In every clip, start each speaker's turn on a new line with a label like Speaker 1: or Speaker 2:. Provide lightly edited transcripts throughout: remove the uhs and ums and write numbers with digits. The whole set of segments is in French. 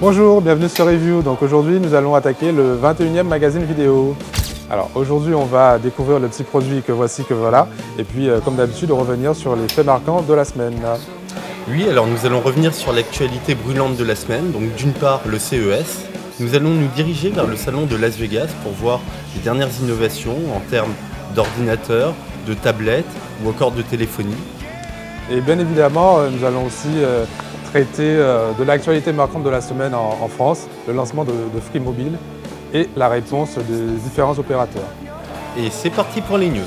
Speaker 1: Bonjour, bienvenue sur Review. Donc aujourd'hui nous allons attaquer le 21e magazine vidéo. Alors aujourd'hui on va découvrir le petit produit que voici, que voilà, et puis comme d'habitude revenir sur les faits marquants de la semaine.
Speaker 2: Oui, alors nous allons revenir sur l'actualité brûlante de la semaine. Donc d'une part le CES, nous allons nous diriger vers le salon de Las Vegas pour voir les dernières innovations en termes d'ordinateurs, de tablettes ou encore de téléphonie.
Speaker 1: Et bien évidemment nous allons aussi traiter de l'actualité marquante de la semaine en France, le lancement de Free Mobile et la réponse des différents opérateurs.
Speaker 2: Et c'est parti pour les news.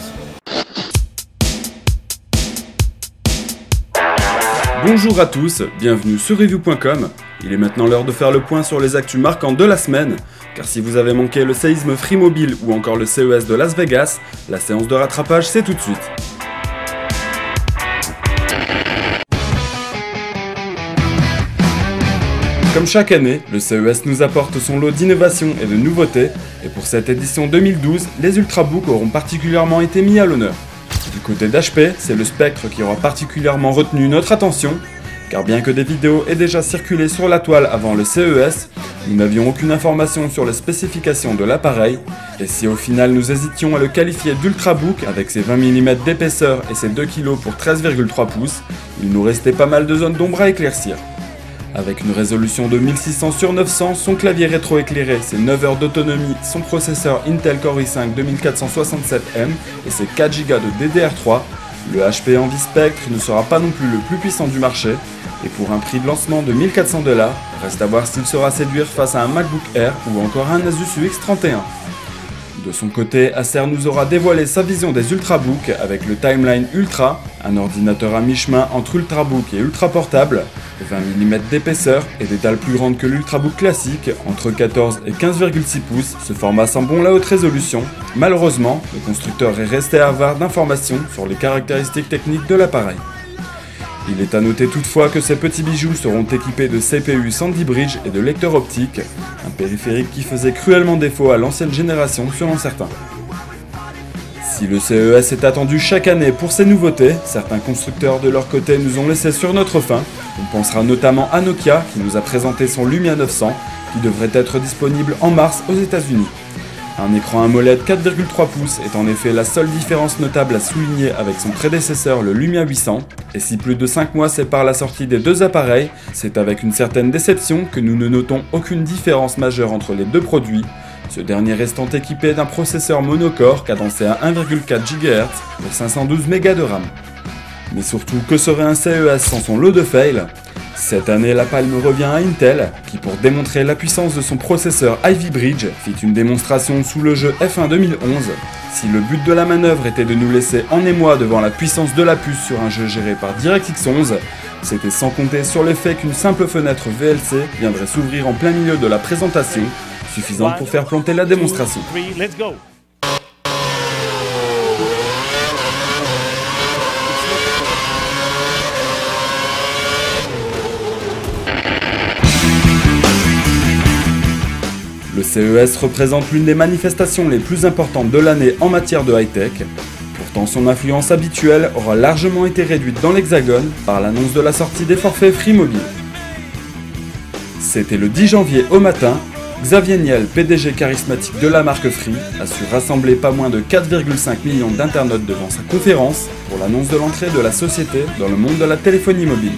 Speaker 3: Bonjour à tous, bienvenue sur Review.com. Il est maintenant l'heure de faire le point sur les actus marquantes de la semaine, car si vous avez manqué le séisme Free Mobile ou encore le CES de Las Vegas, la séance de rattrapage c'est tout de suite. Comme chaque année, le CES nous apporte son lot d'innovations et de nouveautés, et pour cette édition 2012, les Ultrabooks auront particulièrement été mis à l'honneur. Du côté d'HP, c'est le Spectre qui aura particulièrement retenu notre attention, car bien que des vidéos aient déjà circulé sur la toile avant le CES, nous n'avions aucune information sur les spécifications de l'appareil, et si au final nous hésitions à le qualifier d'Ultrabook avec ses 20 mm d'épaisseur et ses 2 kg pour 13,3 pouces, il nous restait pas mal de zones d'ombre à éclaircir. Avec une résolution de 1600 sur 900, son clavier rétroéclairé, ses 9 heures d'autonomie, son processeur Intel Core i5 2467M et ses 4 Go de DDR3, le HP Envy Spectre ne sera pas non plus le plus puissant du marché, et pour un prix de lancement de 1400 $, reste à voir s'il saura séduire face à un MacBook Air ou encore un Asus UX31. De son côté, Acer nous aura dévoilé sa vision des Ultrabooks avec le Timeline Ultra, un ordinateur à mi-chemin entre Ultrabook et Ultra portable, 20 mm d'épaisseur et des dalles plus grandes que l'Ultrabook classique, entre 14 et 15,6 pouces, ce format sent bon la haute résolution. Malheureusement, le constructeur est resté avare d'informations sur les caractéristiques techniques de l'appareil. Il est à noter toutefois que ces petits bijoux seront équipés de CPU Sandy Bridge et de lecteur optique, un périphérique qui faisait cruellement défaut à l'ancienne génération selon certains. Si le CES est attendu chaque année pour ses nouveautés, certains constructeurs de leur côté nous ont laissé sur notre faim. On pensera notamment à Nokia qui nous a présenté son Lumia 900 qui devrait être disponible en mars aux États-Unis. Un écran AMOLED 4,3 pouces est en effet la seule différence notable à souligner avec son prédécesseur le Lumia 800, et si plus de 5 mois séparent la sortie des deux appareils, c'est avec une certaine déception que nous ne notons aucune différence majeure entre les deux produits, ce dernier restant équipé d'un processeur monocore cadencé à 1,4 GHz pour 512 Mb de RAM. Mais surtout, que serait un CES sans son lot de fails ? Cette année, la palme revient à Intel, qui pour démontrer la puissance de son processeur Ivy Bridge, fit une démonstration sous le jeu F1 2011. Si le but de la manœuvre était de nous laisser en émoi devant la puissance de la puce sur un jeu géré par DirectX 11, c'était sans compter sur le fait qu'une simple fenêtre VLC viendrait s'ouvrir en plein milieu de la présentation, suffisante pour faire planter la démonstration. Le CES représente l'une des manifestations les plus importantes de l'année en matière de high-tech. Pourtant, son influence habituelle aura largement été réduite dans l'Hexagone par l'annonce de la sortie des forfaits Free Mobile. C'était le 10 janvier au matin, Xavier Niel, PDG charismatique de la marque Free, a su rassembler pas moins de 4,5 millions d'internautes devant sa conférence pour l'annonce de l'entrée de la société dans le monde de la téléphonie mobile.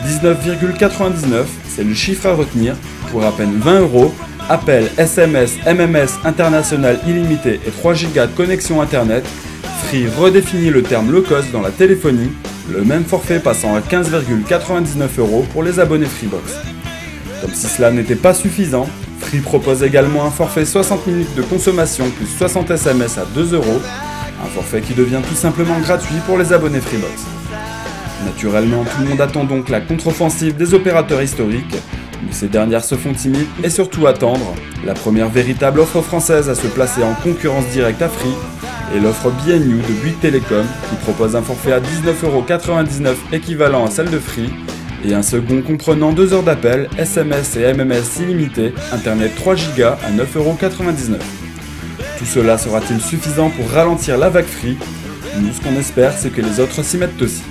Speaker 3: 19,99, c'est le chiffre à retenir, pour à peine 20 €. Appel, SMS, MMS international illimité et 3 Go de connexion internet, Free redéfinit le terme low cost dans la téléphonie, le même forfait passant à 15,99 € pour les abonnés Freebox. Comme si cela n'était pas suffisant, Free propose également un forfait 60 minutes de consommation plus 60 SMS à 2 €, un forfait qui devient tout simplement gratuit pour les abonnés Freebox. Naturellement, tout le monde attend donc la contre-offensive des opérateurs historiques, mais ces dernières se font timides et surtout attendre la première véritable offre française à se placer en concurrence directe à Free est l'offre BNU de Bouygues Telecom qui propose un forfait à 19,99 € équivalent à celle de Free et un second comprenant 2 heures d'appel, SMS et MMS illimité, Internet 3 Go à 9,99 €. Tout cela sera-t-il suffisant pour ralentir la vague Free ? Nous, ce qu'on espère, c'est que les autres s'y mettent aussi.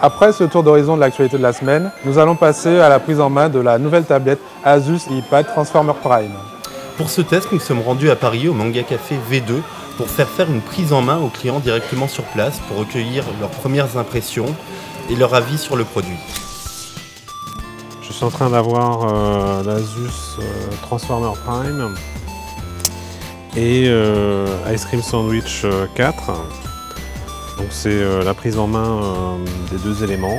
Speaker 1: Après ce tour d'horizon de l'actualité de la semaine, nous allons passer à la prise en main de la nouvelle tablette Asus iPad Transformer Prime.
Speaker 2: Pour ce test, nous sommes rendus à Paris au Manga Café V2 pour faire une prise en main aux clients directement sur place pour recueillir leurs premières impressions et leur avis sur le produit.
Speaker 4: Je suis en train d'avoir l'Asus Transformer Prime et Ice Cream Sandwich 4. Donc c'est la prise en main des deux éléments.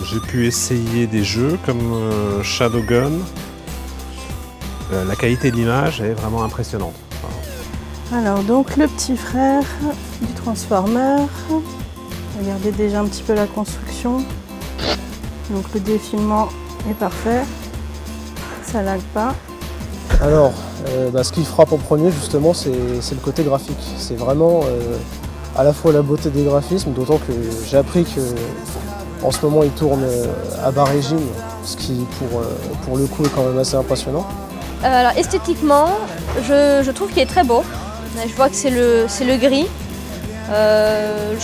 Speaker 4: J'ai pu essayer des jeux comme Shadowgun. La qualité de l'image est vraiment impressionnante.
Speaker 5: Alors donc le petit frère du Transformer. Regardez déjà un petit peu la construction. Donc le défilement est parfait. Ça lag pas.
Speaker 6: Alors, ce qui frappe en premier justement, c'est le côté graphique. C'est vraiment à la fois la beauté des graphismes, d'autant que j'ai appris qu'en ce moment il tourne à bas régime, ce qui pour le coup est quand même assez impressionnant.
Speaker 7: Alors esthétiquement, je trouve qu'il est très beau. Je vois que c'est le gris. Le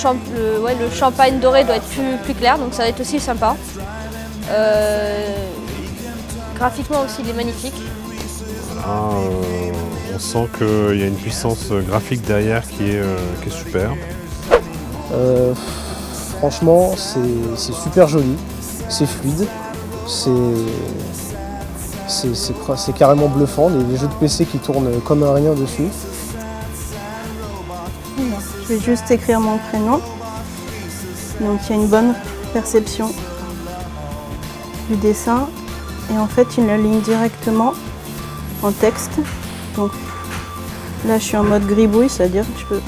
Speaker 7: champagne doré doit être plus clair, donc ça va être aussi sympa. Graphiquement aussi, il est magnifique.
Speaker 4: On sent qu'il y a une puissance graphique derrière qui est super.
Speaker 6: Franchement, c'est super joli, c'est fluide, c'est carrément bluffant, les jeux de PC qui tournent comme un rien dessus.
Speaker 5: Je vais juste écrire mon prénom. Donc il y a une bonne perception du dessin et en fait il le ligne directement en texte. Donc là je suis en mode gribouille, c'est-à-dire que je peux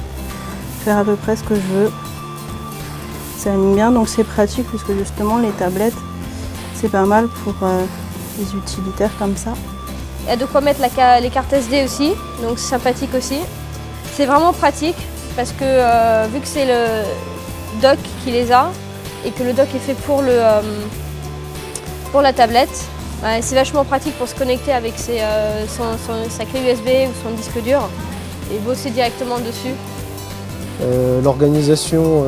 Speaker 5: faire à peu près ce que je veux. Ça aligne bien, donc c'est pratique puisque justement les tablettes c'est pas mal pour les utilitaires comme ça.
Speaker 7: Il y a de quoi mettre les cartes SD aussi, donc c'est sympathique aussi. C'est vraiment pratique parce que vu que c'est le dock qui les a et que le dock est fait pour la tablette, c'est vachement pratique pour se connecter avec sa clé USB ou son disque dur et bosser directement dessus.
Speaker 6: L'organisation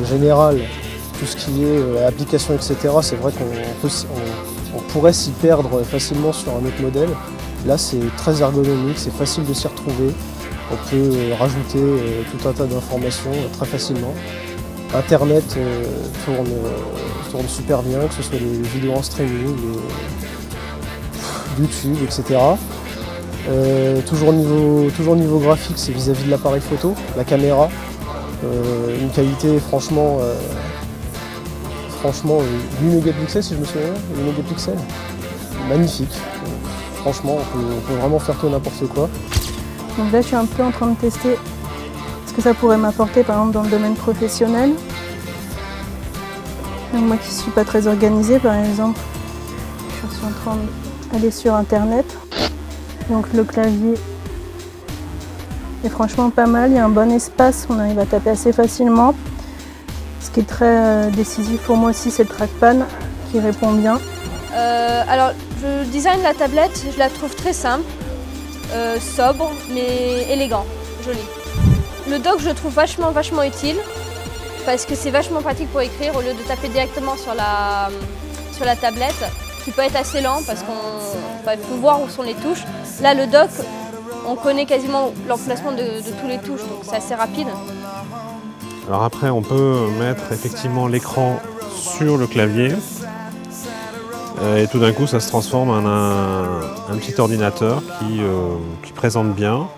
Speaker 6: générale, tout ce qui est application, etc., c'est vrai qu'on pourrait s'y perdre facilement sur un autre modèle. Là, c'est très ergonomique, c'est facile de s'y retrouver. On peut rajouter tout un tas d'informations très facilement. Internet tourne super bien, que ce soit les vidéos en streaming, YouTube, etc. Toujours niveau graphique, c'est vis-à-vis de l'appareil photo, la caméra. Une qualité franchement 8 mégapixels si je me souviens, 8 mégapixels. Magnifique. Franchement, on peut vraiment faire tout n'importe quoi.
Speaker 5: Donc là je suis un peu en train de tester ce que ça pourrait m'apporter par exemple dans le domaine professionnel. Donc moi qui ne suis pas très organisée par exemple, je suis en train d'aller sur internet. Donc le clavier est franchement pas mal, il y a un bon espace, on arrive à taper assez facilement. Ce qui est très décisif pour moi aussi, c'est le trackpad qui répond bien.
Speaker 7: Alors le design de la tablette, je la trouve très simple, sobre mais élégant, joli. Le dock je le trouve vachement utile parce que c'est vachement pratique pour écrire au lieu de taper directement sur la tablette qui peut être assez lent parce qu'il faut voir où sont les touches. Là le dock, on connaît quasiment l'emplacement de tous les touches donc c'est assez rapide.
Speaker 4: Alors après on peut mettre effectivement l'écran sur le clavier et tout d'un coup ça se transforme en un petit ordinateur qui présente bien,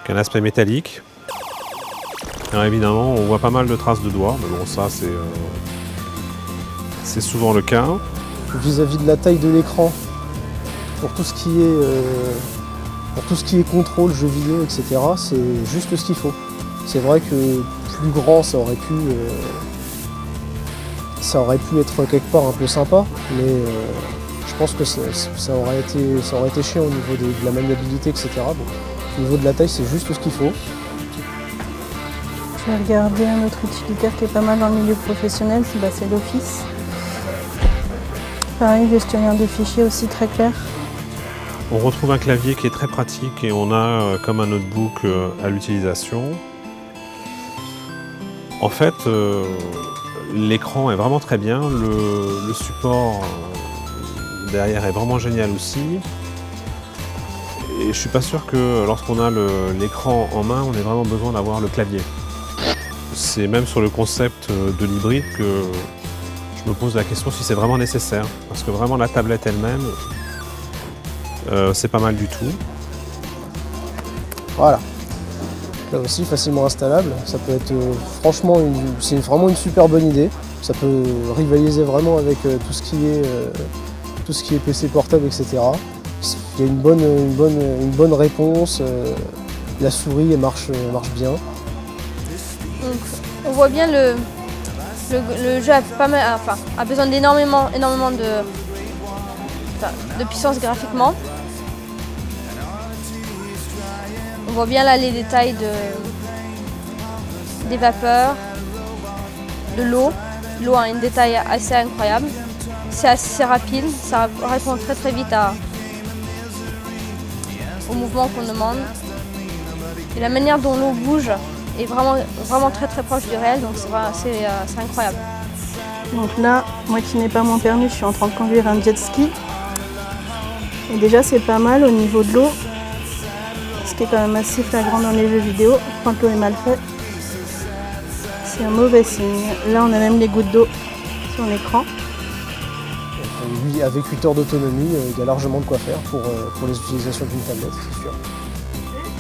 Speaker 4: qui a un aspect métallique. Alors évidemment on voit pas mal de traces de doigts, mais bon ça c'est souvent le cas.
Speaker 6: Vis-à-vis de la taille de l'écran, pour tout ce qui est contrôle, jeux vidéo, etc., c'est juste ce qu'il faut. C'est vrai que plus grand ça aurait pu être quelque part un peu sympa, mais je pense que ça aurait été chiant au niveau de la maniabilité, etc. Donc, au niveau de la taille, c'est juste ce qu'il faut.
Speaker 5: Je vais regarder un autre utilitaire qui est pas mal dans le milieu professionnel, c'est l'Office. Pareil, gestionnaire de fichiers aussi très clair.
Speaker 4: On retrouve un clavier qui est très pratique et on a comme un notebook à l'utilisation. En fait, L'écran est vraiment très bien, le support derrière est vraiment génial aussi. Et je ne suis pas sûr que lorsqu'on a l'écran en main, on ait vraiment besoin d'avoir le clavier. C'est même sur le concept de l'hybride que je me pose la question si c'est vraiment nécessaire. Parce que vraiment la tablette elle-même, c'est pas mal du tout.
Speaker 6: Voilà. Là aussi facilement installable. Ça peut être franchement, c'est vraiment une super bonne idée. Ça peut rivaliser vraiment avec tout ce qui est PC portable, etc. Il y a une bonne réponse. La souris elle marche bien.
Speaker 7: Donc, on voit bien le jeu a besoin d'énormément de puissance graphiquement. On voit bien là les détails des vapeurs, de l'eau. L'eau a un détail assez incroyable. C'est assez rapide, ça répond très très vite au mouvement qu'on demande. Et la manière dont l'eau bouge est vraiment très très proche du réel, donc c'est incroyable.
Speaker 5: Donc là, moi qui n'ai pas mon permis, je suis en train de conduire un jet ski. Et déjà c'est pas mal au niveau de l'eau, ce qui est quand même assez flagrant dans les jeux vidéo. Quand l'eau est mal faite, c'est un mauvais signe. Là on a même les gouttes d'eau sur l'écran.
Speaker 6: Oui, avec 8 heures d'autonomie, il y a largement de quoi faire pour les utilisations d'une tablette, c'est sûr.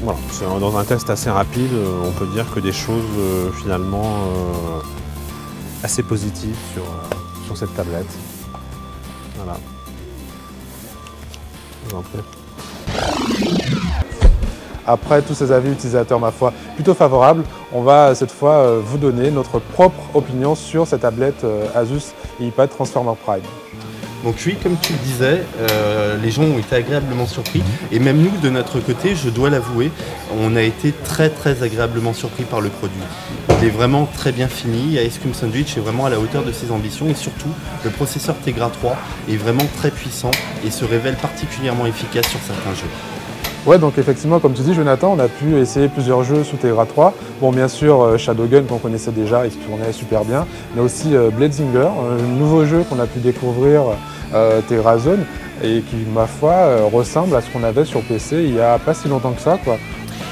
Speaker 4: Voilà, dans un test assez rapide, on peut dire que des choses finalement assez positives sur cette tablette. Voilà. Je vous en prie.
Speaker 1: Après tous ces avis utilisateurs, ma foi, plutôt favorables, on va cette fois vous donner notre propre opinion sur cette tablette Asus iPad Transformer Prime.
Speaker 2: Donc oui, comme tu le disais, les gens ont été agréablement surpris. Et même nous, de notre côté, je dois l'avouer, on a été très très agréablement surpris par le produit. Il est vraiment très bien fini, Ice Cream Sandwich est vraiment à la hauteur de ses ambitions et surtout, le processeur Tegra 3 est vraiment très puissant et se révèle particulièrement efficace sur certains jeux.
Speaker 1: Ouais, donc effectivement, comme tu dis Jonathan, on a pu essayer plusieurs jeux sous Tegra 3. Bon, bien sûr, Shadowgun qu'on connaissait déjà et qui tournait super bien, mais aussi Bladesinger, un nouveau jeu qu'on a pu découvrir Tegra Zone et qui, ma foi, ressemble à ce qu'on avait sur PC il n'y a pas si longtemps que ça, quoi.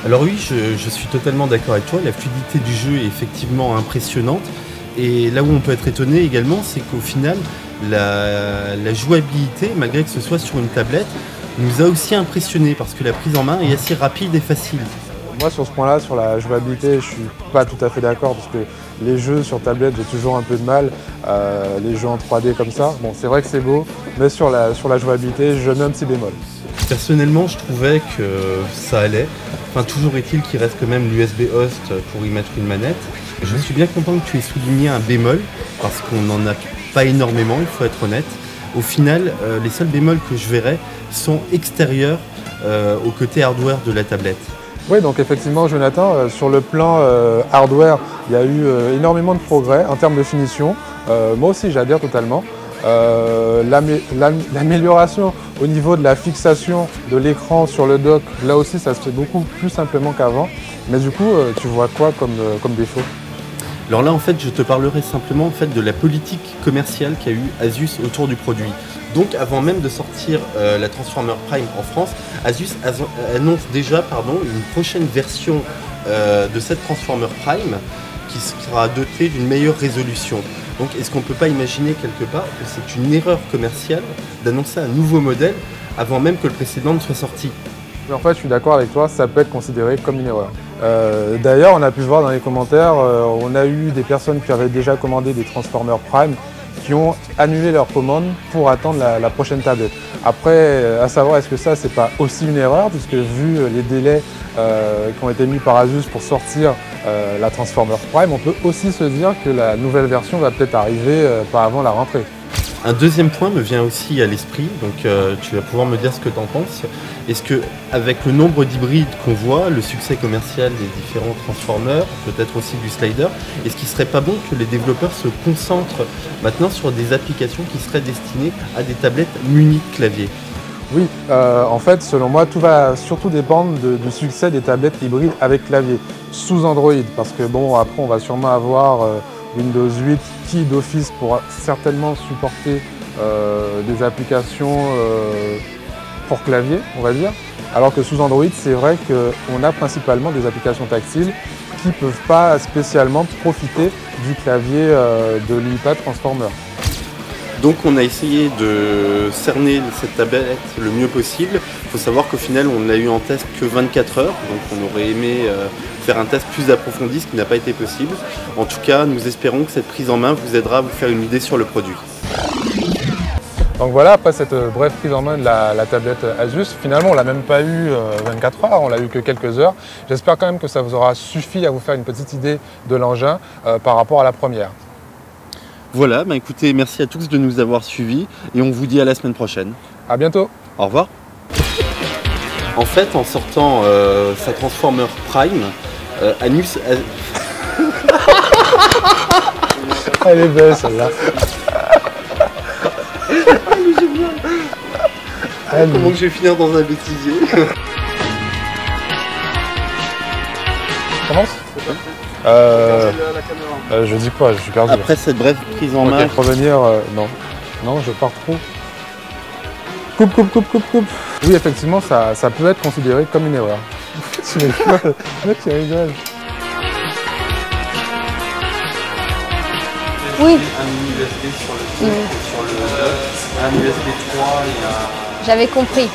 Speaker 2: Alors oui, je suis totalement d'accord avec toi, la fluidité du jeu est effectivement impressionnante. Et là où on peut être étonné également, c'est qu'au final, la jouabilité, malgré que ce soit sur une tablette, nous a aussi impressionné parce que la prise en main est assez rapide et facile.
Speaker 1: Moi sur ce point-là, sur la jouabilité, je suis pas tout à fait d'accord parce que les jeux sur tablette, j'ai toujours un peu de mal, les jeux en 3D comme ça. Bon, c'est vrai que c'est beau, mais sur la jouabilité, je mets un petit bémol.
Speaker 2: Personnellement, je trouvais que ça allait. Enfin, toujours est-il qu'il reste quand même l'USB host pour y mettre une manette. Je suis bien content que tu aies souligné un bémol parce qu'on n'en a pas énormément, il faut être honnête. Au final, les seuls bémols que je verrais sont extérieurs au côté hardware de la tablette.
Speaker 1: Oui, donc effectivement, Jonathan, sur le plan hardware, il y a eu énormément de progrès en termes de finition. Moi aussi, j'adhère totalement. L'amélioration au niveau de la fixation de l'écran sur le dock, là aussi, ça se fait beaucoup plus simplement qu'avant. Mais du coup, tu vois quoi comme défaut ?
Speaker 2: Alors là, en fait, je te parlerai simplement en fait, de la politique commerciale qu'a eu Asus autour du produit. Donc, avant même de sortir la Transformer Prime en France, Asus annonce déjà une prochaine version de cette Transformer Prime qui sera dotée d'une meilleure résolution. Donc, est-ce qu'on ne peut pas imaginer quelque part que c'est une erreur commerciale d'annoncer un nouveau modèle avant même que le précédent ne soit sorti ?
Speaker 1: En fait, je suis d'accord avec toi, ça peut être considéré comme une erreur. D'ailleurs, on a pu voir dans les commentaires, on a eu des personnes qui avaient déjà commandé des Transformer Prime qui ont annulé leur commande pour attendre la prochaine tablette. Après, à savoir, est-ce que ça, c'est pas aussi une erreur, puisque vu les délais qui ont été mis par Asus pour sortir la Transformer Prime, on peut aussi se dire que la nouvelle version va peut-être arriver pas avant la rentrée.
Speaker 2: Un deuxième point me vient aussi à l'esprit, donc tu vas pouvoir me dire ce que tu en penses. Est-ce que, avec le nombre d'hybrides qu'on voit, le succès commercial des différents Transformers, peut-être aussi du Slider, est-ce qu'il ne serait pas bon que les développeurs se concentrent maintenant sur des applications qui seraient destinées à des tablettes munies de clavier ?
Speaker 1: Oui, en fait, selon moi, tout va surtout dépendre du succès des tablettes hybrides avec clavier, sous Android, parce que bon, après, on va sûrement avoir Windows 8 qui d'office pourra certainement supporter des applications pour clavier, on va dire. Alors que sous Android, c'est vrai qu'on a principalement des applications tactiles qui ne peuvent pas spécialement profiter du clavier de l'iPad Transformer.
Speaker 2: Donc on a essayé de cerner cette tablette le mieux possible. Il faut savoir qu'au final on n'a eu en test que 24 heures, donc on aurait aimé faire un test plus approfondi, ce qui n'a pas été possible. En tout cas, nous espérons que cette prise en main vous aidera à vous faire une idée sur le produit.
Speaker 1: Donc voilà, après cette brève prise en main de la tablette Asus, finalement on l'a même pas eu 24 heures, on l'a eu que quelques heures. J'espère quand même que ça vous aura suffi à vous faire une petite idée de l'engin par rapport à la première.
Speaker 2: Voilà, bah écoutez, merci à tous de nous avoir suivis et on vous dit à la semaine prochaine.
Speaker 1: À bientôt.
Speaker 2: Au revoir. En fait, en sortant sa Transformer Prime, Anus...
Speaker 1: Elle est belle celle-là.
Speaker 2: Comment que je vais finir dans un bêtisier?
Speaker 1: Commence. Je dis quoi, je suis perdu.
Speaker 2: Après cette brève prise en main...
Speaker 1: Revenir, non. Non, je pars trop. Coupe. Oui, effectivement, ça peut être considéré comme une erreur. Tu rigoles. Le mec, il rigole.
Speaker 7: Oui.
Speaker 2: Un USB sur le dock, sur le dock, un USB 3 et un...
Speaker 7: J'avais compris.